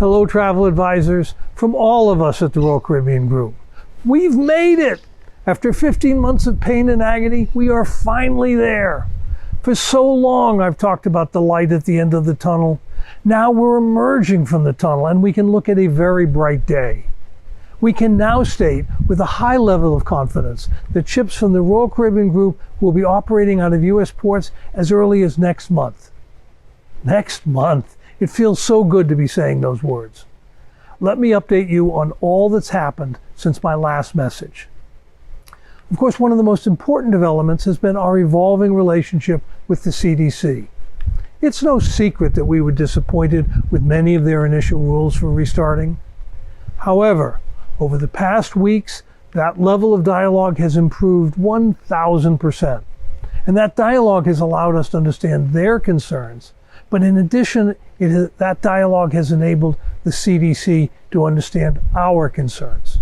Hello, travel advisors, from all of us at the Royal Caribbean Group. We've made it! After 15 months of pain and agony, we are finally there. For so long, I've talked about the light at the end of the tunnel. Now we're emerging from the tunnel and we can look at a very bright day. We can now state with a high level of confidence that ships from the Royal Caribbean Group will be operating out of U.S. ports as early as next month. Next month. It feels so good to be saying those words. Let me update you on all that's happened since my last message. Of course, one of the most important developments has been our evolving relationship with the CDC. It's no secret that we were disappointed with many of their initial rules for restarting. However, over the past weeks, that level of dialogue has improved 1,000%. And that dialogue has allowed us to understand their concerns. But in addition, that dialogue has enabled the CDC to understand our concerns.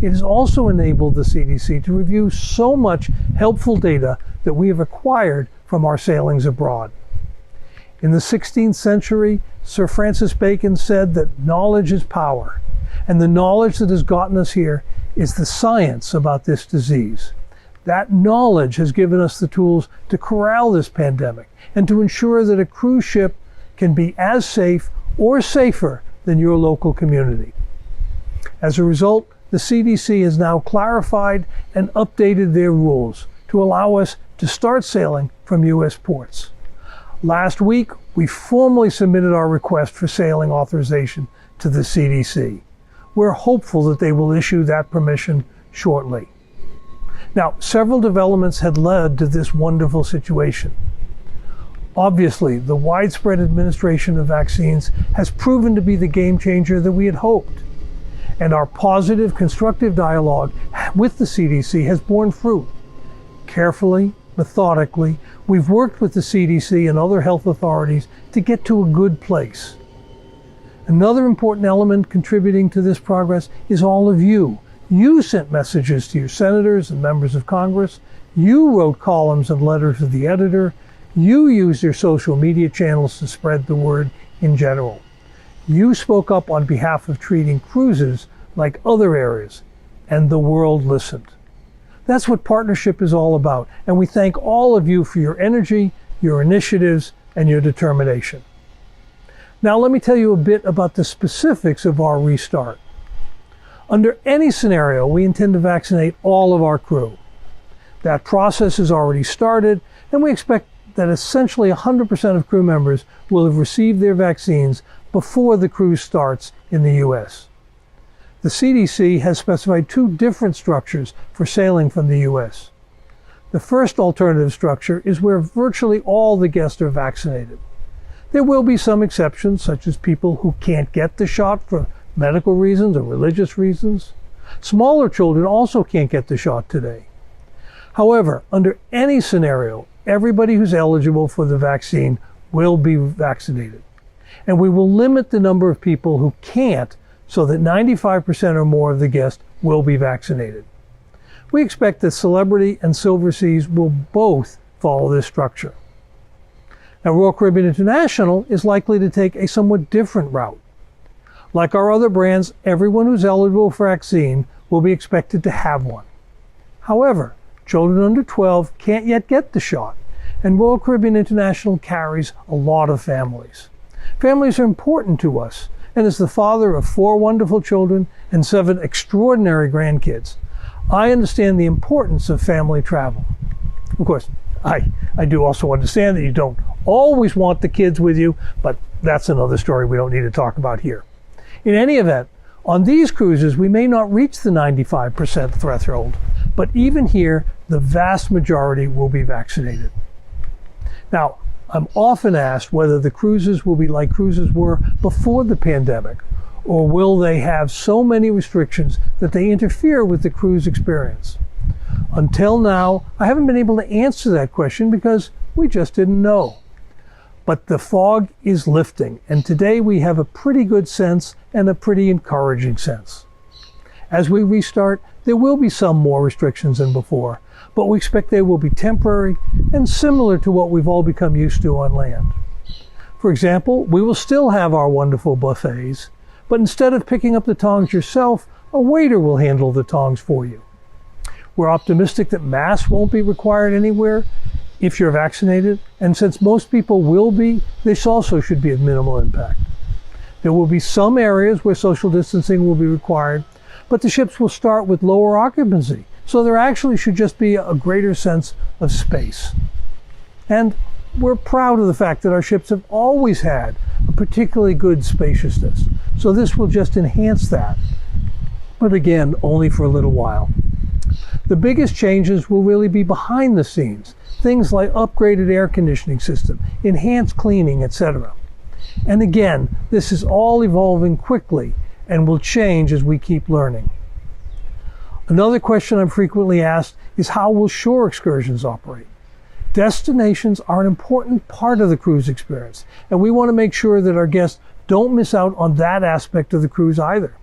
It has also enabled the CDC to review so much helpful data that we have acquired from our sailings abroad. In the 16th century, Sir Francis Bacon said that knowledge is power, and the knowledge that has gotten us here is the science about this disease. That knowledge has given us the tools to corral this pandemic and to ensure that a cruise ship can be as safe or safer than your local community. As a result, the CDC has now clarified and updated their rules to allow us to start sailing from U.S. ports. Last week, we formally submitted our request for sailing authorization to the CDC. We're hopeful that they will issue that permission shortly. Now, several developments had led to this wonderful situation. Obviously, the widespread administration of vaccines has proven to be the game changer that we had hoped. And our positive, constructive dialogue with the CDC has borne fruit. Carefully, methodically, we've worked with the CDC and other health authorities to get to a good place. Another important element contributing to this progress is all of you. You sent messages to your senators and members of Congress. You wrote columns and letters to the editor. You used your social media channels to spread the word in general. You spoke up on behalf of treating cruises like other areas, and the world listened. That's what partnership is all about, and we thank all of you for your energy, your initiatives, and your determination. Now let me tell you a bit about the specifics of our restart. Under any scenario, we intend to vaccinate all of our crew. That process has already started, and we expect that essentially 100% of crew members will have received their vaccines before the cruise starts in the U.S. The CDC has specified two different structures for sailing from the U.S. The first alternative structure is where virtually all the guests are vaccinated. There will be some exceptions, such as people who can't get the shot for medical reasons or religious reasons. Smaller children also can't get the shot today. However, under any scenario, everybody who's eligible for the vaccine will be vaccinated. And we will limit the number of people who can't so that 95% or more of the guests will be vaccinated. We expect that Celebrity and Silverseas will both follow this structure. Now, Royal Caribbean International is likely to take a somewhat different route. Like our other brands, everyone who's eligible for vaccine will be expected to have one. However, children under 12 can't yet get the shot, and Royal Caribbean International carries a lot of families. Families are important to us, and as the father of 4 wonderful children and 7 extraordinary grandkids, I understand the importance of family travel. Of course, I do also understand that you don't always want the kids with you, but that's another story we don't need to talk about here. In any event, on these cruises, we may not reach the 95% threshold, but even here, the vast majority will be vaccinated. Now, I'm often asked whether the cruises will be like cruises were before the pandemic, or will they have so many restrictions that they interfere with the cruise experience? Until now, I haven't been able to answer that question because we just didn't know. But the fog is lifting, and today we have a pretty good sense and a pretty encouraging sense. As we restart, there will be some more restrictions than before, but we expect they will be temporary and similar to what we've all become used to on land. For example, we will still have our wonderful buffets, But instead of picking up the tongs yourself, a waiter will handle the tongs for you. We're optimistic that masks won't be required anywhere if you're vaccinated, and since most people will be, this also should be of minimal impact. There will be some areas where social distancing will be required, but the ships will start with lower occupancy, so there actually should just be a greater sense of space. And we're proud of the fact that our ships have always had a particularly good spaciousness, so this will just enhance that, but again, only for a little while. The biggest changes will really be behind the scenes, things like upgraded air conditioning system, enhanced cleaning, etc. And again, this is all evolving quickly and will change as we keep learning. Another question I'm frequently asked is, how will shore excursions operate? Destinations are an important part of the cruise experience, and we want to make sure that our guests don't miss out on that aspect of the cruise either.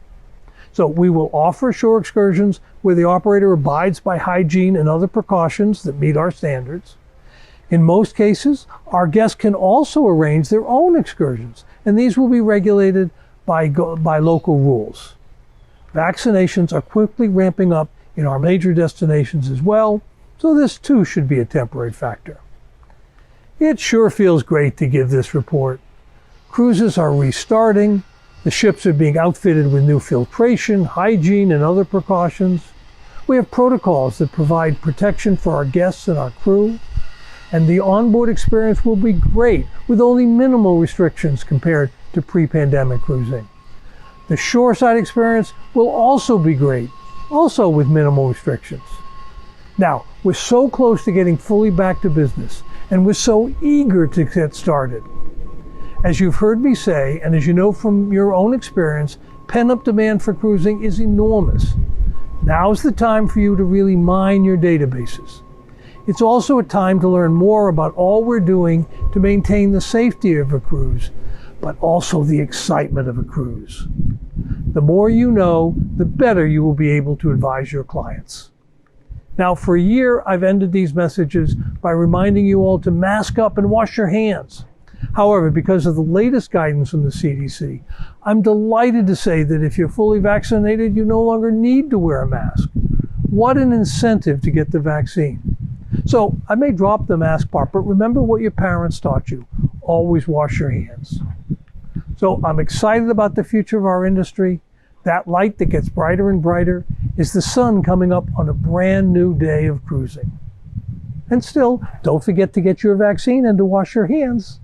So we will offer shore excursions where the operator abides by hygiene and other precautions that meet our standards. In most cases, our guests can also arrange their own excursions, and these will be regulated by local rules. Vaccinations are quickly ramping up in our major destinations as well, so this too should be a temporary factor. It sure feels great to give this report. Cruises are restarting. The ships are being outfitted with new filtration, hygiene, and other precautions. We have protocols that provide protection for our guests and our crew. And the onboard experience will be great, with only minimal restrictions compared to pre-pandemic cruising. The shoreside experience will also be great, also with minimal restrictions. Now, we're so close to getting fully back to business, and we're so eager to get started. As you've heard me say, and as you know from your own experience, pent-up demand for cruising is enormous. Now's the time for you to really mine your databases. It's also a time to learn more about all we're doing to maintain the safety of a cruise, but also the excitement of a cruise. The more you know, the better you will be able to advise your clients. Now, for a year, I've ended these messages by reminding you all to mask up and wash your hands. However, because of the latest guidance from the CDC, I'm delighted to say that if you're fully vaccinated, you no longer need to wear a mask. What an incentive to get the vaccine. So I may drop the mask part, but remember what your parents taught you. Always wash your hands. So I'm excited about the future of our industry. That light that gets brighter and brighter is the sun coming up on a brand new day of cruising. And still, don't forget to get your vaccine and to wash your hands.